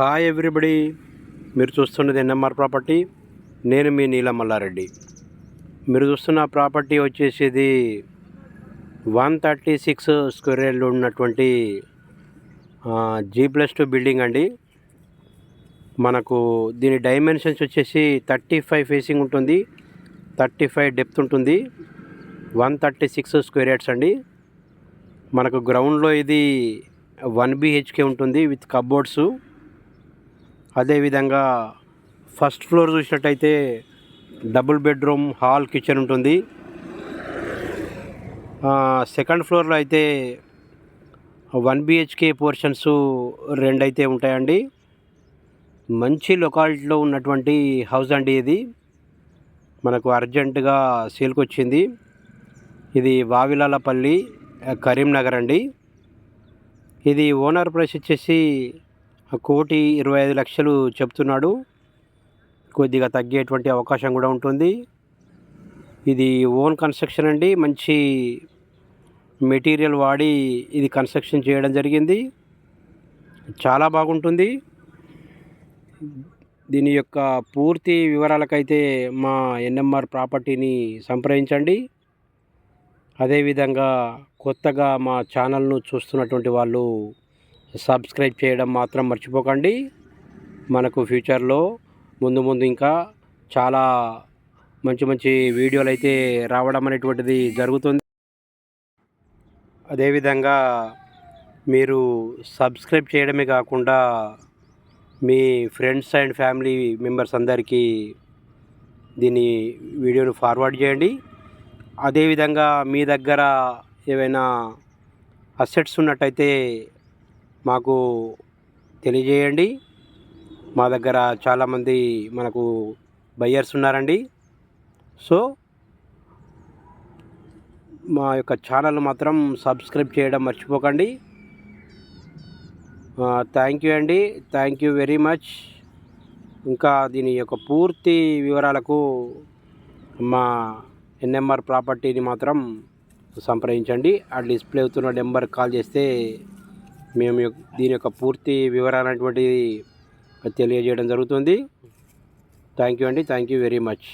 Hi everybody, మీరు చూస్తున్నది NMR property. నేను మీ నీలం మల్లారెడ్డి. మీరు చూస్తున్న ప్రాపర్టీ వచ్చేసి 136 స్క్వేర్ యార్డ్లో ఉన్నటువంటి G+2 బిల్డింగ్ అండి. మనకు దీని డైమెన్షన్స్ వచ్చేసి 35 ఫేసింగ్ ఉంటుంది, 35 డెప్త్ ఉంటుంది, 136 స్క్వేర్ యార్డ్స్ అండి. మనకు గ్రౌండ్లో ఇది 1 BHK ఉంటుంది విత్ కబోర్డ్స్. అదేవిధంగా ఫస్ట్ ఫ్లోర్ చూసినట్టయితే డబుల్ బెడ్రూమ్, హాల్, కిచెన్ ఉంటుంది. సెకండ్ ఫ్లోర్లో అయితే 1 BHK పోర్షన్స్ 2 అయితే ఉంటాయండి. మంచి లొకాలిటీలో ఉన్నటువంటి హౌస్ అండి ఇది. మనకు అర్జెంటుగా సేల్కి వచ్చింది. ఇది వావిలాలపల్లి, కరీంనగర్ అండి. ఇది ఓనర్ ప్రైస్ వచ్చేసి 1,25,00,000 చెప్తున్నాడు. కొద్దిగా తగ్గేటువంటి అవకాశం కూడా ఉంటుంది. ఇది ఓన్ కన్స్ట్రక్షన్ అండి. మంచి మెటీరియల్ వాడి ఇది కన్స్ట్రక్షన్ చేయడం జరిగింది. చాలా బాగుంటుంది. దీని యొక్క పూర్తి వివరాలకైతే మా ఎన్ఎంఆర్ ప్రాపర్టీని సంప్రదించండి. అదేవిధంగా కొత్తగా మా ఛానల్ను చూస్తున్నటువంటి వాళ్ళు సబ్స్క్రైబ్ చేయడం మాత్రం మర్చిపోకండి. మనకు ఫ్యూచర్లో ముందు ఇంకా చాలా మంచి వీడియోలు అయితే రావడం అనేటువంటిది జరుగుతుంది. అదేవిధంగా మీరు సబ్స్క్రైబ్ చేయడమే కాకుండా మీ ఫ్రెండ్స్ అండ్ ఫ్యామిలీ మెంబర్స్ అందరికీ దీని వీడియోను ఫార్వర్డ్ చేయండి. అదేవిధంగా మీ దగ్గర ఏవైనా అసెట్స్ ఉన్నట్టయితే మాకు తెలియజేయండి. మా దగ్గర చాలామంది మనకు బయ్యర్స్ ఉన్నారండి. సో మా యొక్క ఛానల్ మాత్రం సబ్స్క్రైబ్ చేయడం మర్చిపోకండి. థ్యాంక్ యూ అండి, థ్యాంక్ యూ వెరీ మచ్. ఇంకా దీని యొక్క పూర్తి వివరాలకు మా ఎన్ఎంఆర్ ప్రాపర్టీని మాత్రం సంప్రదించండి. ఆ డిస్ప్లే అవుతున్న నెంబర్ కాల్ చేస్తే మేము దీని యొక్క పూర్తి వివరాలు అనేటువంటిది తెలియజేయడం జరుగుతుంది. థ్యాంక్ యూ అండి, థ్యాంక్ యూ వెరీ మచ్.